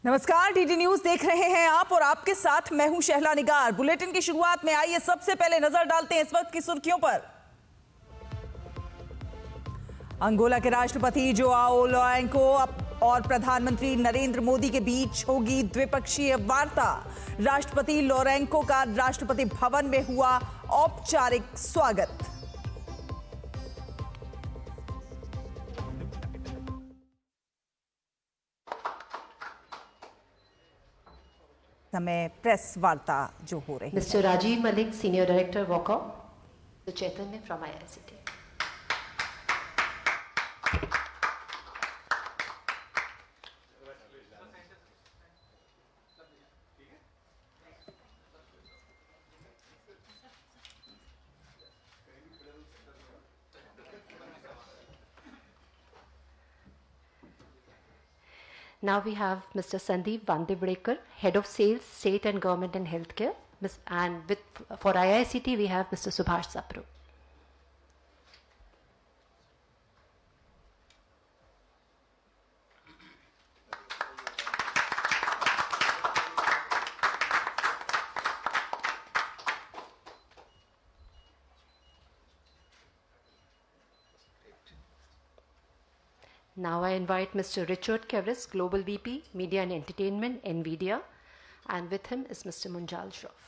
नमस्कार, DD news देख रहे हैं आप और आपके साथ मैं हूं शहला निगार। बुलेटिन की शुरुआत में आइए सबसे पहले नजर डालते हैं इस वक्त की सुर्खियों पर। अंगोला के राष्ट्रपति जोआओ लोरेंको और प्रधानमंत्री नरेंद्र मोदी के बीच होगी द्विपक्षीय वार्ता। राष्ट्रपति लोरेंको का राष्ट्रपति भवन में हुआ औपचारिक स्वागत। समय प्रेस वार्ता जो हो रही है। Mister Rajiv Malik, senior director वॉका, Chaitanya from IICT। Now we have Mr. Sandeep Vandebrekar, Head of Sales, State and Government and Healthcare. And for IICT, we have Mr. Subhash Sapru. Now I invite Mr. Richard Kevris, Global VP, Media and Entertainment, NVIDIA, and with him is Mr. Munjal Shroff.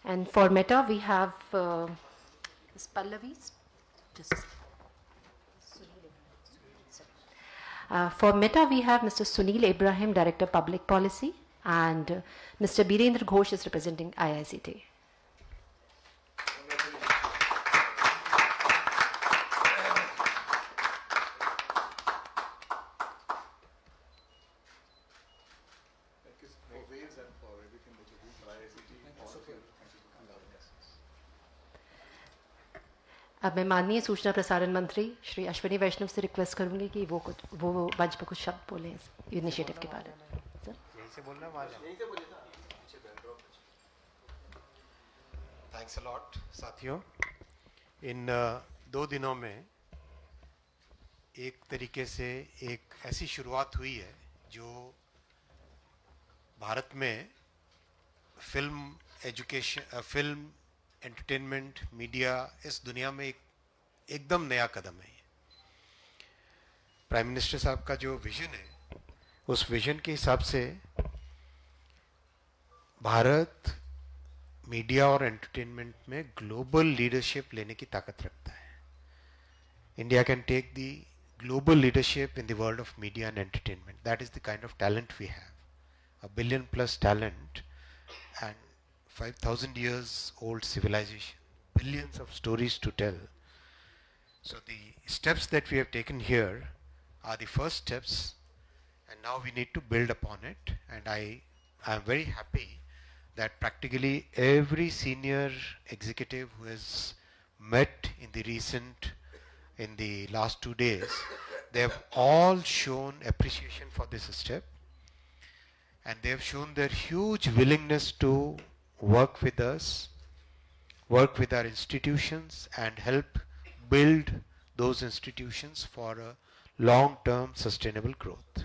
And for Meta, we have Ms. Pallavi. For Meta, we have Mr. Sunil Ibrahim, Director Public Policy, and Mr. Birendra Ghosh is representing IICT. अब मैं माननीय सूचना प्रसारण मंत्री श्री अश्विनी वैष्णव से request करूंगी कि वो मंच पर कुछ शब्द बोलें इस इनिशिएटिव के बारे में। यहीं से बोलना थैंक्स अ लॉट साथियों। इन 2 दिनों में एक तरीके से एक ऐसी शुरुआत हुई है जो भारत में film education, film entertainment, media, इस दुनिया में एकदम नया कदम है। प्राइम मिनिस्टर साहब का जो विजन है, उस विजन के हिसाब से भारत मीडिया और एंटरटेनमेंट में ग्लोबल लीडरशिप लेने की ताकत रखता है। India can take the global leadership in the world of media and entertainment. That is the kind of talent we have, $1 billion+ talent and 5,000 years old civilization, billions of stories to tell. So the steps that we have taken here are the first steps, and now we need to build upon it. And I am very happy that practically every senior executive who has met in the last 2 days, they have all shown appreciation for this step, and they have shown their huge willingness to work with us, work with our institutions, and help build those institutions for a long-term sustainable growth.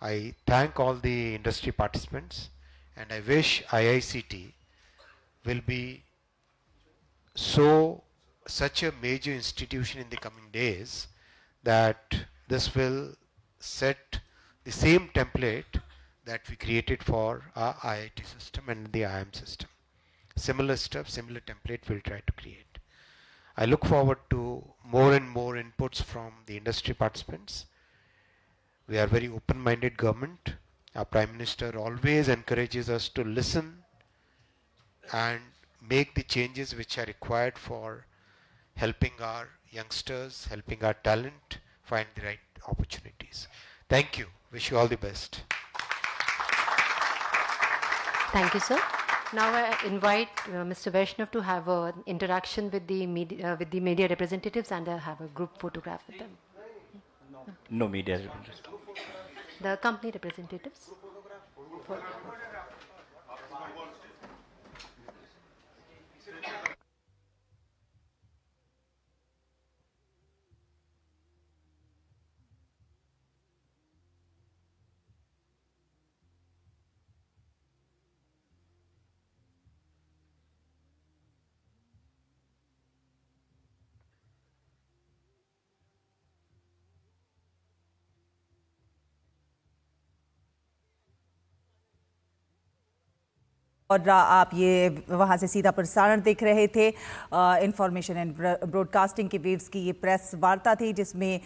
I thank all the industry participants, and I wish IICT will be such a major institution in the coming days that this will set the same template that we created for our IIT system and the IIM system. Similar stuff, similar template we'll try to create. I look forward to more and more inputs from the industry participants. We are very open-minded government. Our Prime Minister always encourages us to listen and make the changes which are required for helping our youngsters, helping our talent find the right opportunities. Thank you. Wish you all the best. Thank you, sir. Now I invite Mr. Vaishnav to have an interaction with the media representatives and have a group photograph with them. No media. The company representatives. और आप ये वहाँ से सीधा प्रसारण देख रहे थे। इंफॉर्मेशन एंड ब्रॉडकास्टिंग के वेव्स की ये प्रेस वार्ता थी, जिसमें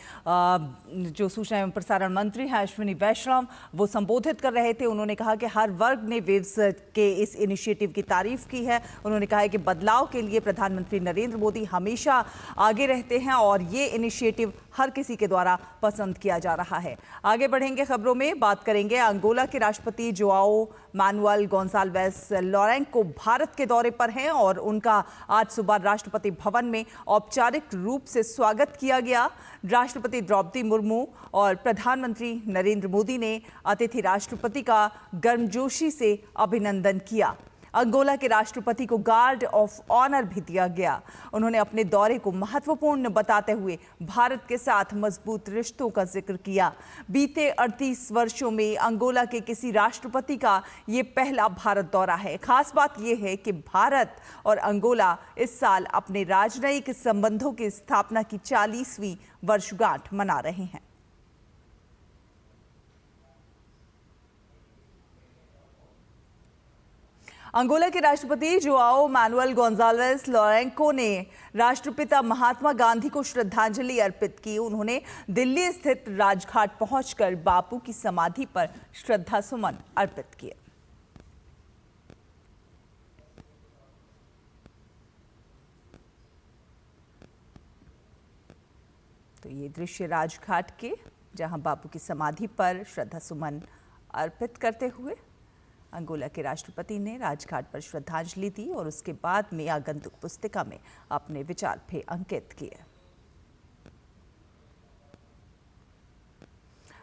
जो सूचना एवं प्रसारण मंत्री हैं अश्विनी वैष्णव, वो संबोधित कर रहे थे। उन्होंने कहा कि हर वर्ग ने वेव्स के इस इनिशिएटिव की तारीफ की है। उन्होंने कहा है कि बदलाव के लिए प्रधानमंत्री नरेंद्र मोदी हमेशा आगे रहते हैं और ये इनिशिएटिव हर किसी के द्वारा पसंद किया जा रहा है। आगे बढ़ेंगे खबरों में, बात करेंगे अंगोला के राष्ट्रपति जोआओ मैनुअल गोंसाल्वेस लोरेंको भारत के दौरे पर हैं और उनका आज सुबह राष्ट्रपति भवन में औपचारिक रूप से स्वागत किया गया। राष्ट्रपति द्रौपदी मुर्मू और प्रधानमंत्री नरेंद्र मोदी ने अतिथि राष्ट्रपति का गर्मजोशी से अभिनंदन किया। अंगोला के राष्ट्रपति को गार्ड ऑफ ऑनर भी दिया गया। उन्होंने अपने दौरे को महत्वपूर्ण बताते हुए भारत के साथ मजबूत रिश्तों का जिक्र किया। बीते 38 वर्षों में अंगोला के किसी राष्ट्रपति का ये पहला भारत दौरा है। खास बात यह है कि भारत और अंगोला इस साल अपने राजनयिक संबंधों की स्थापना की 40वीं वर्षगांठ मना रहे हैं। अंगोला के राष्ट्रपति जोआओ मैनुअल गोंसाल्वेस लोरेंको ने राष्ट्रपिता महात्मा गांधी को श्रद्धांजलि अर्पित की। उन्होंने दिल्ली स्थित राजघाट पहुंचकर बापू की समाधि पर श्रद्धा सुमन अर्पित किए। तो ये दृश्य राजघाट के, जहां बापू की समाधि पर श्रद्धा सुमन अर्पित करते हुए अंगोला के राष्ट्रपति ने राजघाट पर श्रद्धांजलि दी और उसके बाद में आगंतुक पुस्तिका में अपने विचार भी अंकित किए।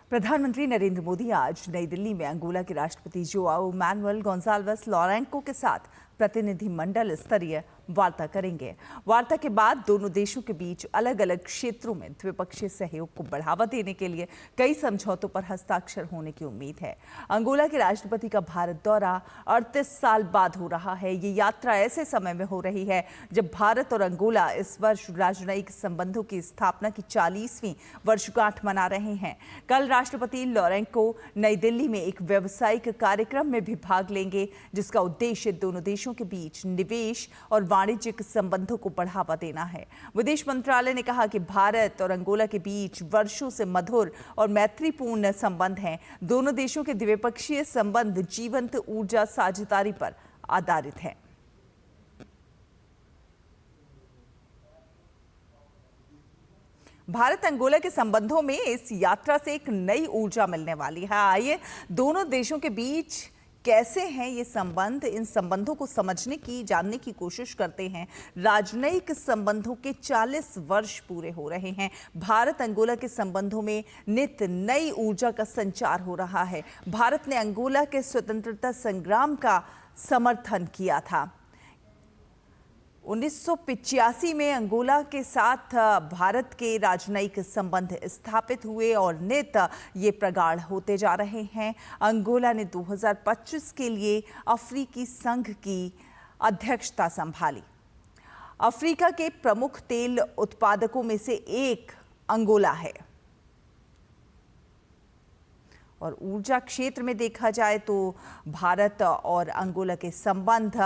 प्रधानमंत्री नरेंद्र मोदी आज नई दिल्ली में अंगोला के राष्ट्रपति जोआओ मैनुअल गोंसाल्वेस लोरेंको के साथ प्रतिनिधिमंडल स्तरीय वार्ता करेंगे। वार्ता के बाद दोनों देशों के बीच अलग अलग क्षेत्रों में द्विपक्षीय सहयोग को बढ़ावा देने के लिए कई समझौतों पर हस्ताक्षर होने की उम्मीद है। अंगोला के राष्ट्रपति का भारत दौरा 38 साल बाद हो रहा है। ये यात्रा ऐसे समय में हो रही है जब भारत और अंगोला इस वर्ष राजनयिक संबंधों की स्थापना की 40वीं वर्षगांठ मना रहे हैं। कल राष्ट्रपति लोरेंको नई दिल्ली में एक व्यावसायिक कार्यक्रम में भी भाग लेंगे, जिसका उद्देश्य दोनों देशों के बीच निवेश और वाणिज्यिक संबंधों को बढ़ावा देना है। विदेश मंत्रालय ने कहा कि भारत और अंगोला के बीच वर्षों से मधुर और मैत्रीपूर्ण संबंध हैं। दोनों देशों के द्विपक्षीय संबंध जीवंत ऊर्जा साझेदारी पर आधारित हैं। भारत अंगोला के संबंधों में इस यात्रा से एक नई ऊर्जा मिलने वाली है। आइए दोनों देशों के बीच कैसे हैं ये संबंध, इन संबंधों को समझने की, जानने की कोशिश करते हैं। राजनयिक संबंधों के 40 वर्ष पूरे हो रहे हैं। भारत अंगोला के संबंधों में नित नई ऊर्जा का संचार हो रहा है। भारत ने अंगोला के स्वतंत्रता संग्राम का समर्थन किया था। 1985 में अंगोला के साथ भारत के राजनयिक संबंध स्थापित हुए और नित ये प्रगाढ़ होते जा रहे हैं। अंगोला ने 2025 के लिए अफ्रीकी संघ की अध्यक्षता संभाली। अफ्रीका के प्रमुख तेल उत्पादकों में से एक अंगोला है और ऊर्जा क्षेत्र में देखा जाए तो भारत और अंगोला के संबंध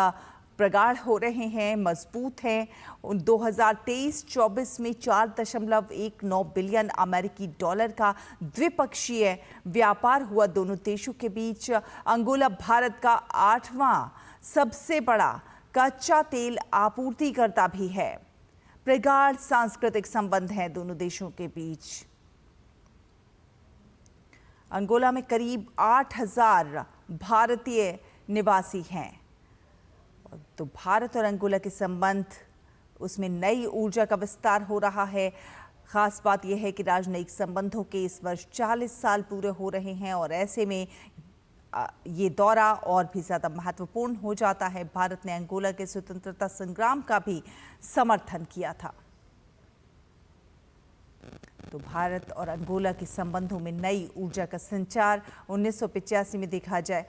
प्रगाढ़ हो रहे हैं, मजबूत हैं। 2023-24 में 4.19 बिलियन अमेरिकी डॉलर का द्विपक्षीय व्यापार हुआ दोनों देशों के बीच। अंगोला भारत का 8वां सबसे बड़ा कच्चा तेल आपूर्तिकर्ता भी है। प्रगाढ़ सांस्कृतिक संबंध हैं दोनों देशों के बीच। अंगोला में करीब 8,000 भारतीय निवासी हैं। तो भारत और अंगोला के संबंध, उसमें नई ऊर्जा का विस्तार हो रहा है। खास बात यह है कि राजनयिक संबंधों के इस वर्ष 40 साल पूरे हो रहे हैं और ऐसे में ये दौरा और भी ज्यादा महत्वपूर्ण हो जाता है। भारत ने अंगोला के स्वतंत्रता संग्राम का भी समर्थन किया था। तो भारत और अंगोला के संबंधों में नई ऊर्जा का संचार 1985 में देखा जाए।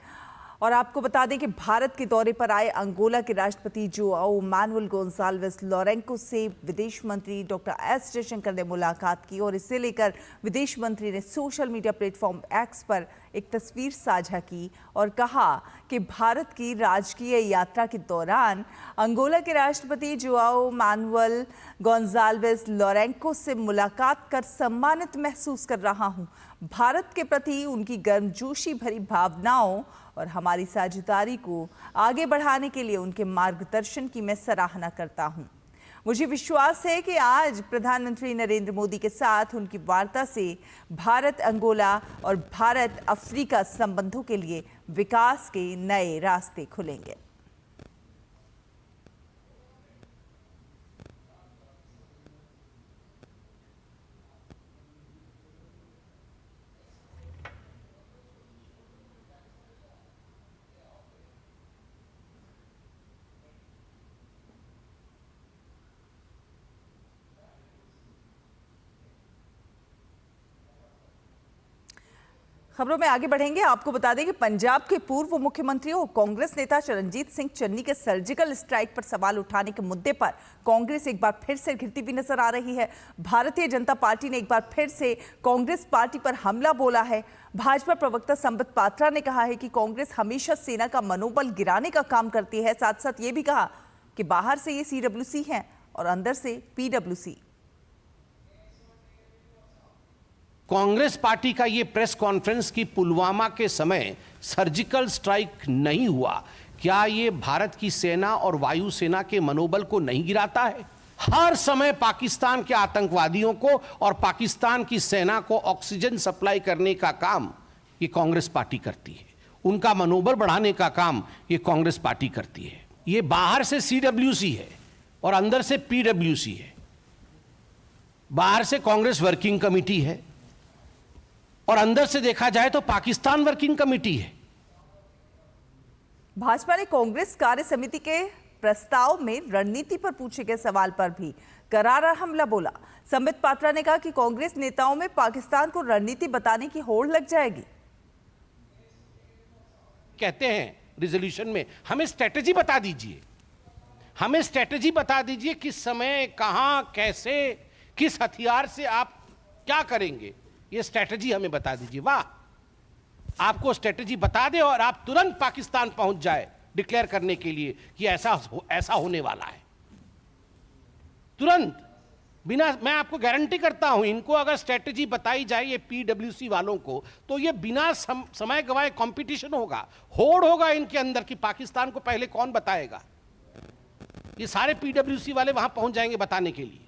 और आपको बता दें कि भारत के दौरे पर आए अंगोला के राष्ट्रपति जोआओ मैनुएल गोंजाल्वेस लोरेंको से विदेश मंत्री डॉक्टर एस जयशंकर ने मुलाकात की और इसे लेकर विदेश मंत्री ने सोशल मीडिया प्लेटफॉर्म एक्स पर एक तस्वीर साझा की और कहा कि भारत की राजकीय यात्रा के दौरान अंगोला के राष्ट्रपति जोआओ मैनुएल गोंजाल्वेस लोरेंको से मुलाकात कर सम्मानित महसूस कर रहा हूं। भारत के प्रति उनकी गर्मजोशी भरी भावनाओं और हमारी साझेदारी को आगे बढ़ाने के लिए उनके मार्गदर्शन की मैं सराहना करता हूं। मुझे विश्वास है कि आज प्रधानमंत्री नरेंद्र मोदी के साथ उनकी वार्ता से भारत अंगोला और भारत अफ्रीका संबंधों के लिए विकास के नए रास्ते खुलेंगे। खबरों में आगे बढ़ेंगे। आपको बता दें कि पंजाब के पूर्व मुख्यमंत्री और कांग्रेस नेता चरणजीत सिंह चन्नी के सर्जिकल स्ट्राइक पर सवाल उठाने के मुद्दे पर कांग्रेस एक बार फिर से घिरती हुई नजर आ रही है। भारतीय जनता पार्टी ने एक बार फिर से कांग्रेस पार्टी पर हमला बोला है। भाजपा प्रवक्ता संबित पात्रा ने कहा है कि कांग्रेस हमेशा सेना का मनोबल गिराने का काम करती है। साथ साथ ये भी कहा कि बाहर से ये CWC है और अंदर से PWC। कांग्रेस पार्टी का ये प्रेस कॉन्फ्रेंस कि पुलवामा के समय सर्जिकल स्ट्राइक नहीं हुआ, क्या ये भारत की सेना और वायुसेना के मनोबल को नहीं गिराता है? हर समय पाकिस्तान के आतंकवादियों को और पाकिस्तान की सेना को ऑक्सीजन सप्लाई करने का काम ये कांग्रेस पार्टी करती है। उनका मनोबल बढ़ाने का काम ये कांग्रेस पार्टी करती है। ये बाहर से CWC है और अंदर से PWC है। बाहर से कांग्रेस वर्किंग कमेटी है और अंदर से देखा जाए तो पाकिस्तान वर्किंग कमेटी है। भाजपा ने कांग्रेस कार्य समिति के प्रस्ताव में रणनीति पर पूछे गए सवाल पर भी करारा हमला बोला। संबित पात्रा ने कहा कि कांग्रेस नेताओं में पाकिस्तान को रणनीति बताने की होड़ लग जाएगी। कहते हैं रिजोल्यूशन में हमें स्ट्रेटेजी बता दीजिए, हमें स्ट्रेटेजी बता दीजिए, किस समय, कहां, कैसे, किस हथियार से आप क्या करेंगे, ये स्ट्रेटजी हमें बता दीजिए। वाह, आपको स्ट्रेटजी बता दे और आप तुरंत पाकिस्तान पहुंच जाए डिक्लेयर करने के लिए कि ऐसा होने वाला है। तुरंत, बिना, मैं आपको गारंटी करता हूं, इनको अगर स्ट्रेटजी बताई जाए ये PWC वालों को, तो ये बिना समय गवाए कंपटीशन होगा, होड़ होगा इनके अंदर कि पाकिस्तान को पहले कौन बताएगा। ये सारे PWC वाले वहां पहुंच जाएंगे बताने के लिए।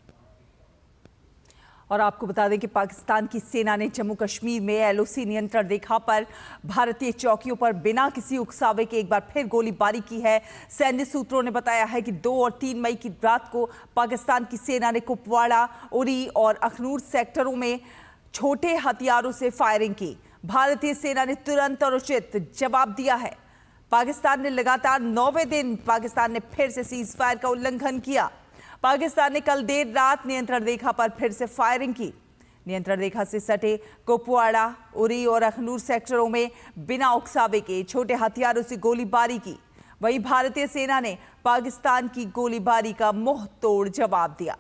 और आपको बता दें कि पाकिस्तान की सेना ने जम्मू कश्मीर में LOC नियंत्रण रेखा पर भारतीय चौकियों पर बिना किसी उकसावे के एक बार फिर गोलीबारी की है। सैन्य सूत्रों ने बताया है कि 2 और 3 मई की रात को पाकिस्तान की सेना ने कुपवाड़ा, उरी और अखनूर सेक्टरों में छोटे हथियारों से फायरिंग की। भारतीय सेना ने तुरंत और उचित जवाब दिया है। पाकिस्तान ने लगातार 9वें दिन पाकिस्तान ने फिर से सीज फायर का उल्लंघन किया। पाकिस्तान ने कल देर रात नियंत्रण रेखा पर फिर से फायरिंग की। नियंत्रण रेखा से सटे कुपवाड़ा, उरी और अखनूर सेक्टरों में बिना उकसावे के छोटे हथियारों से गोलीबारी की। वहीं भारतीय सेना ने पाकिस्तान की गोलीबारी का मुंह तोड़ जवाब दिया।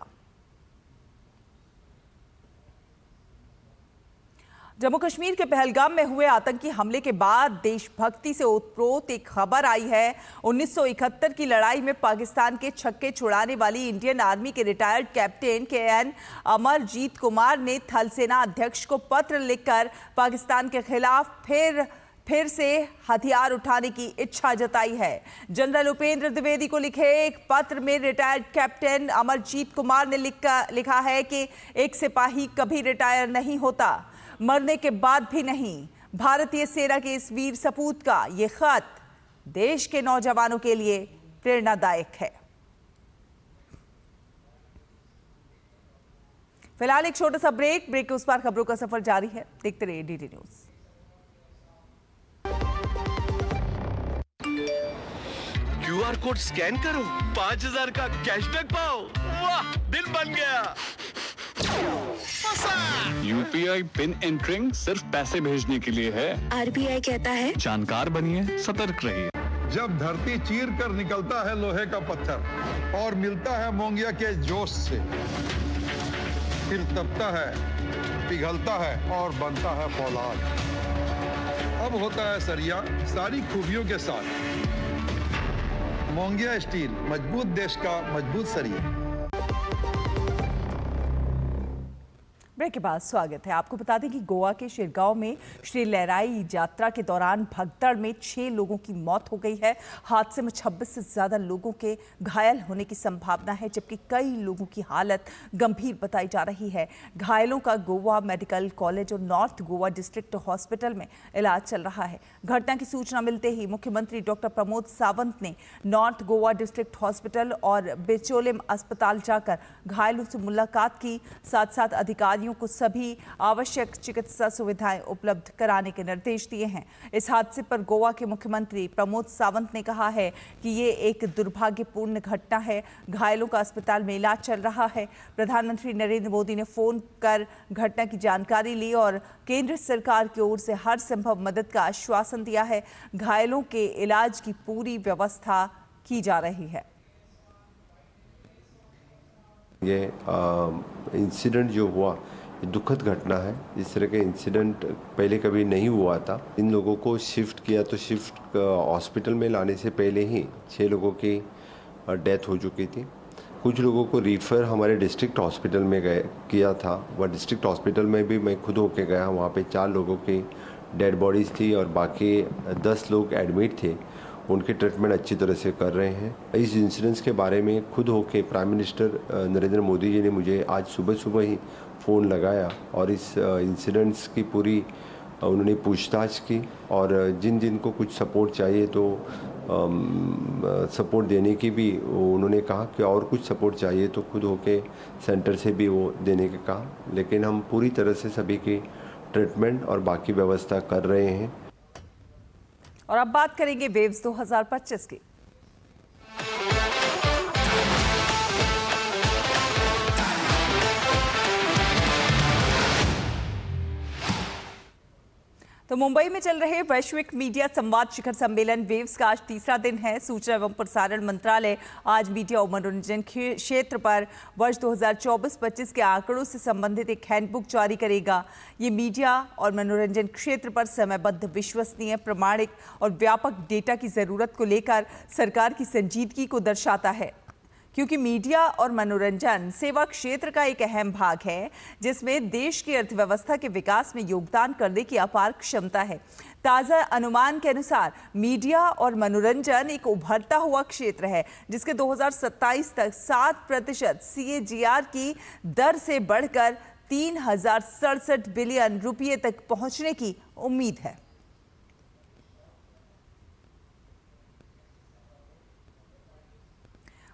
जम्मू कश्मीर के पहलगाम में हुए आतंकी हमले के बाद देशभक्ति से ओतप्रोत एक खबर आई है। 1971 की लड़ाई में पाकिस्तान के छक्के छुड़ाने वाली इंडियन आर्मी के retired captain KN Amarjeet Kumar ने थल सेना अध्यक्ष को पत्र लिखकर पाकिस्तान के खिलाफ फिर से हथियार उठाने की इच्छा जताई है। जनरल उपेंद्र द्विवेदी को लिखे एक पत्र में रिटायर्ड कैप्टन अमरजीत कुमार ने लिखा है कि एक सिपाही कभी रिटायर नहीं होता, मरने के बाद भी नहीं। भारतीय सेना के इस वीर सपूत का ये खत देश के नौजवानों के लिए प्रेरणादायक है। फिलहाल एक छोटा सा ब्रेक के उस पार खबरों का सफर जारी है। देखते रहिए DD news. QR code scan करो, 5000 का कैशबैक पाओ। वाह, दिल बन गया। UPI पिन एंटरिंग सिर्फ पैसे भेजने के लिए है। RBI कहता है जानकार बनिए, सतर्क रहिए। जब धरती चीर कर निकलता है लोहे का पत्थर और मिलता है मोंगिया के जोश से, फिर तपता है, पिघलता है और बनता है फौलाद। अब होता है सरिया सारी खूबियों के साथ। मोंगिया स्टील, मजबूत देश का मजबूत सरिया। ब्रेक के बाद स्वागत है। आपको बता दें कि गोवा के शिरगांव में श्री लहराई यात्रा के दौरान भगदड़ में 6 लोगों की मौत हो गई है। हादसे में 26 से ज्यादा लोगों के घायल होने की संभावना है, जबकि कई लोगों की हालत गंभीर बताई जा रही है। घायलों का गोवा मेडिकल कॉलेज और नॉर्थ गोवा डिस्ट्रिक्ट हॉस्पिटल में इलाज चल रहा है। घटना की सूचना मिलते ही मुख्यमंत्री डॉक्टर प्रमोद सावंत ने नॉर्थ गोवा डिस्ट्रिक्ट हॉस्पिटल और बिचोलिम अस्पताल जाकर घायलों से मुलाकात की। साथ साथ अधिकारियों को सभी आवश्यक चिकित्सा सुविधाएं उपलब्ध कराने के निर्देश दिए हैं। इस हादसे पर गोवा के मुख्यमंत्री प्रमोद सावंत ने कहा है कि ये एक दुर्भाग्यपूर्ण घटना है। घायलों का अस्पताल में इलाज चल रहा है। प्रधानमंत्री नरेंद्र मोदी ने फोन कर घटना की जानकारी ली और केंद्र सरकार की ओर से हर संभव मदद का आश्वासन दिया है। घायलों के इलाज की पूरी व्यवस्था की जा रही है। ये इंसिडेंट जो हुआ दुखद घटना है। इस तरह के इंसिडेंट पहले कभी नहीं हुआ था। इन लोगों को शिफ्ट किया तो शिफ्ट हॉस्पिटल में लाने से पहले ही 6 लोगों की डेथ हो चुकी थी। कुछ लोगों को रिफ़र हमारे डिस्ट्रिक्ट हॉस्पिटल में किया था। वह डिस्ट्रिक्ट हॉस्पिटल में भी मैं खुद होके गया। वहाँ पे 4 लोगों की डेड बॉडीज़ थी और बाकी 10 लोग एडमिट थे। उनके ट्रीटमेंट अच्छी तरह से कर रहे हैं। इस इंसिडेंट्स के बारे में खुद होके प्राइम मिनिस्टर नरेंद्र मोदी जी ने मुझे आज सुबह ही फ़ोन लगाया और इस इंसिडेंट्स की पूरी उन्होंने पूछताछ की और जिन को कुछ सपोर्ट चाहिए तो सपोर्ट देने की भी उन्होंने कहा कि और कुछ सपोर्ट चाहिए तो खुद होके सेंटर से भी वो देने के कहा। लेकिन हम पूरी तरह से सभी की ट्रीटमेंट और बाकी व्यवस्था कर रहे हैं। और अब बात करेंगे वेव्स 2025 की। तो मुंबई में चल रहे वैश्विक मीडिया संवाद शिखर सम्मेलन वेव्स का आज तीसरा दिन है। सूचना एवं प्रसारण मंत्रालय आज मीडिया और मनोरंजन क्षेत्र पर वर्ष 2024-25 के आंकड़ों से संबंधित एक हैंडबुक जारी करेगा। ये मीडिया और मनोरंजन क्षेत्र पर समयबद्ध, विश्वसनीय, प्रामाणिक और व्यापक डेटा की जरूरत को लेकर सरकार की संजीदगी को दर्शाता है, क्योंकि मीडिया और मनोरंजन सेवा क्षेत्र का एक अहम भाग है जिसमें देश की अर्थव्यवस्था के विकास में योगदान करने की अपार क्षमता है। ताज़ा अनुमान के अनुसार मीडिया और मनोरंजन एक उभरता हुआ क्षेत्र है जिसके 2027 तक 7% CAGR की दर से बढ़कर 3067 बिलियन रुपये तक पहुंचने की उम्मीद है।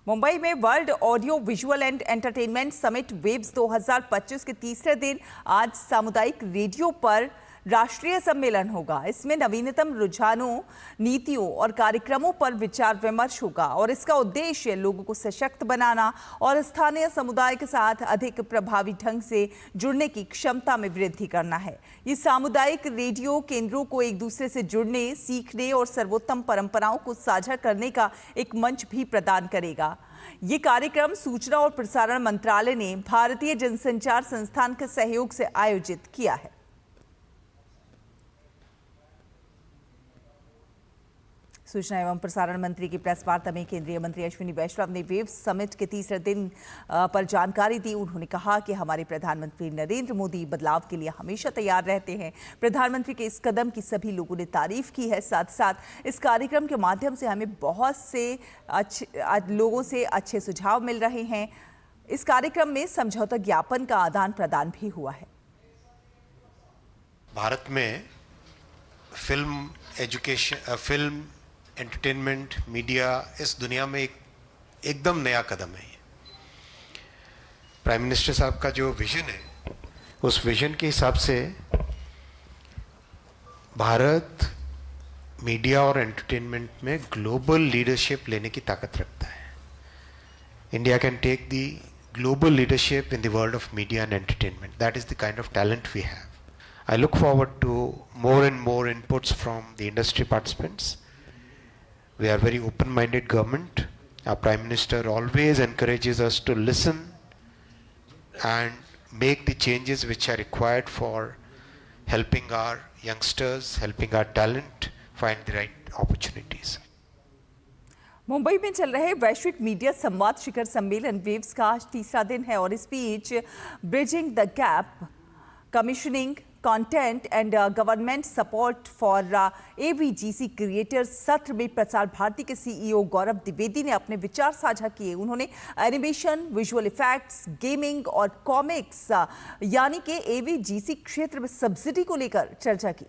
मुंबई में world audio visual and entertainment summit waves 2025 के तीसरे दिन आज सामुदायिक रेडियो पर राष्ट्रीय सम्मेलन होगा। इसमें नवीनतम रुझानों, नीतियों और कार्यक्रमों पर विचार विमर्श होगा और इसका उद्देश्य लोगों को सशक्त बनाना और स्थानीय समुदाय के साथ अधिक प्रभावी ढंग से जुड़ने की क्षमता में वृद्धि करना है। ये सामुदायिक रेडियो केंद्रों को एक दूसरे से जुड़ने, सीखने और सर्वोत्तम परंपराओं को साझा करने का एक मंच भी प्रदान करेगा। ये कार्यक्रम सूचना और प्रसारण मंत्रालय ने भारतीय जनसंचार संस्थान के सहयोग से आयोजित किया है। सूचना एवं प्रसारण मंत्री की प्रेस वार्ता में केंद्रीय मंत्री अश्विनी वैष्णव ने वेव्स समिट के तीसरे दिन पर जानकारी दी। उन्होंने कहा कि हमारे प्रधानमंत्री नरेंद्र मोदी बदलाव के लिए हमेशा तैयार रहते हैं। प्रधानमंत्री के इस कदम की सभी लोगों ने तारीफ की है। साथ साथ इस कार्यक्रम के माध्यम से हमें बहुत से लोगों से अच्छे सुझाव मिल रहे हैं। इस कार्यक्रम में समझौता ज्ञापन का आदान प्रदान भी हुआ है। भारत में film education, film prime minister साहब का जो विजन है, उस विजन के हिसाब से भारत मीडिया और एंटरटेनमेंट में ग्लोबल लीडरशिप लेने की ताकत रखता है. India can take the global leadership in the world of media and entertainment. That is the kind of talent we have. I look forward to more and more inputs from the industry participants. We are very open-minded government. Our Prime Minister always encourages us to listen and make the changes which are required for helping our youngsters, helping our talent find the right opportunities. Mumbai में चल रहे वैश्विक media संवाद शिखर सम्मेलन waves का आज तीसरा दिन है और इस बीच bridging the gap commissioning content and government support for AVGC creators सत्र में प्रसार भारती के सीईओ गौरव द्विवेदी ने अपने विचार साझा किए. उन्होंने एनिमेशन, विजुअल इफेक्ट्स, गेमिंग और कॉमिक्स यानी कि एवीजीसी क्षेत्र में सब्सिडी को लेकर चर्चा की.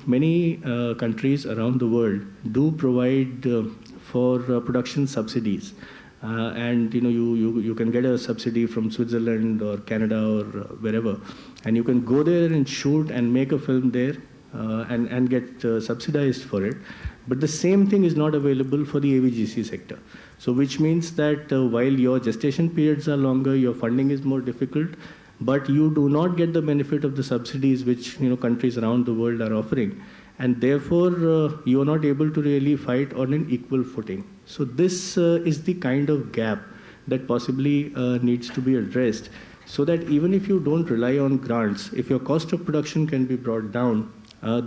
Many countries around the world do provide for production subsidies, and you can get a subsidy from Switzerland or Canada or wherever, and you can go there and shoot and make a film there and get subsidized for it. But the same thing is not available for the AVGC sector. So which means that while your gestation periods are longer, your funding is more difficult, but you do not get the benefit of the subsidies which countries around the world are offering, and therefore you are not able to really fight on an equal footing. So this is the kind of gap that possibly needs to be addressed, so that even if you don't rely on grants, if your cost of production can be brought down,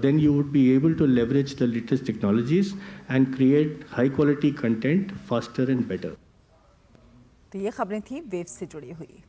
then you would be able to leverage the latest technologies and create high quality content faster and better. तो ये खबरें थी wave से जुड़ी हुई.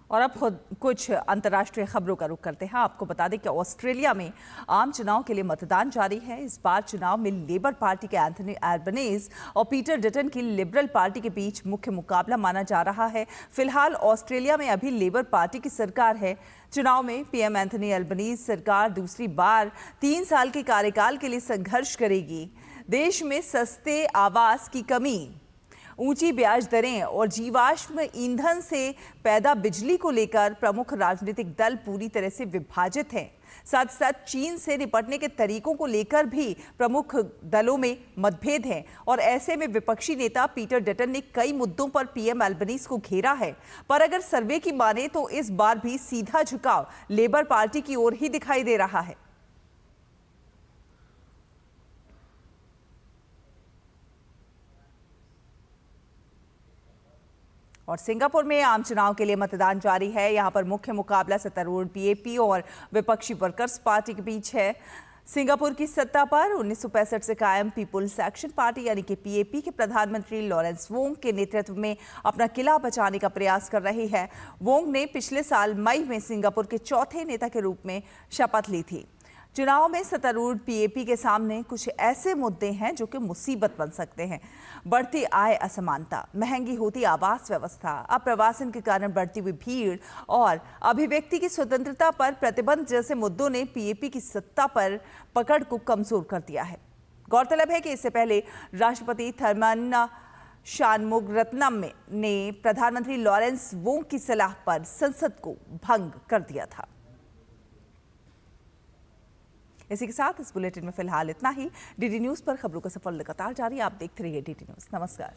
और अब खुद कुछ अंतर्राष्ट्रीय खबरों का रुख करते हैं. आपको बता दें कि ऑस्ट्रेलिया में आम चुनाव के लिए मतदान जारी है. इस बार चुनाव में लेबर पार्टी के एंथनी एल्बनीज और पीटर डटन की लिबरल पार्टी के बीच मुख्य मुकाबला माना जा रहा है. फिलहाल ऑस्ट्रेलिया में अभी लेबर पार्टी की सरकार है. चुनाव में पीएम एंथनी एल्बनीज सरकार दूसरी बार 3 साल के कार्यकाल के लिए संघर्ष करेगी. देश में सस्ते आवास की कमी, ऊंची ब्याज दरें और जीवाश्म ईंधन से पैदा बिजली को लेकर प्रमुख राजनीतिक दल पूरी तरह से विभाजित हैं. साथ साथ चीन से निपटने के तरीकों को लेकर भी प्रमुख दलों में मतभेद हैं. और ऐसे में विपक्षी नेता पीटर डटन ने कई मुद्दों पर पीएम एल्बनीज को घेरा है. पर अगर सर्वे की माने तो इस बार भी सीधा झुकाव लेबर पार्टी की ओर ही दिखाई दे रहा है. और सिंगापुर में आम चुनाव के लिए मतदान जारी है. यहां पर मुख्य मुकाबला सत्तारूढ़ पीएपी और विपक्षी वर्कर्स पार्टी के बीच है. सिंगापुर की सत्ता पर 1965 से कायम पीपुल्स एक्शन पार्टी यानी कि पीएपी के प्रधानमंत्री लॉरेंस वोंग के नेतृत्व में अपना किला बचाने का प्रयास कर रही है. वोंग ने पिछले साल मई में सिंगापुर के चौथे नेता के रूप में शपथ ली थी. चुनाव में सत्तारूढ़ पीएपी के सामने कुछ ऐसे मुद्दे हैं जो कि मुसीबत बन सकते हैं. बढ़ती आय असमानता, महंगी होती आवास व्यवस्था, अप्रवासन के कारण बढ़ती हुई भीड़ और अभिव्यक्ति की स्वतंत्रता पर प्रतिबंध जैसे मुद्दों ने पीएपी की सत्ता पर पकड़ को कमजोर कर दिया है. गौरतलब है कि इससे पहले राष्ट्रपति थर्मन शानमुगरत्नम ने प्रधानमंत्री लॉरेंस वोंग की सलाह पर संसद को भंग कर दिया था. इसी के साथ इस बुलेटिन में फिलहाल इतना ही. डीडी न्यूज पर खबरों का सफर लगातार जारी. आप देखते रहिए डीडी न्यूज. नमस्कार.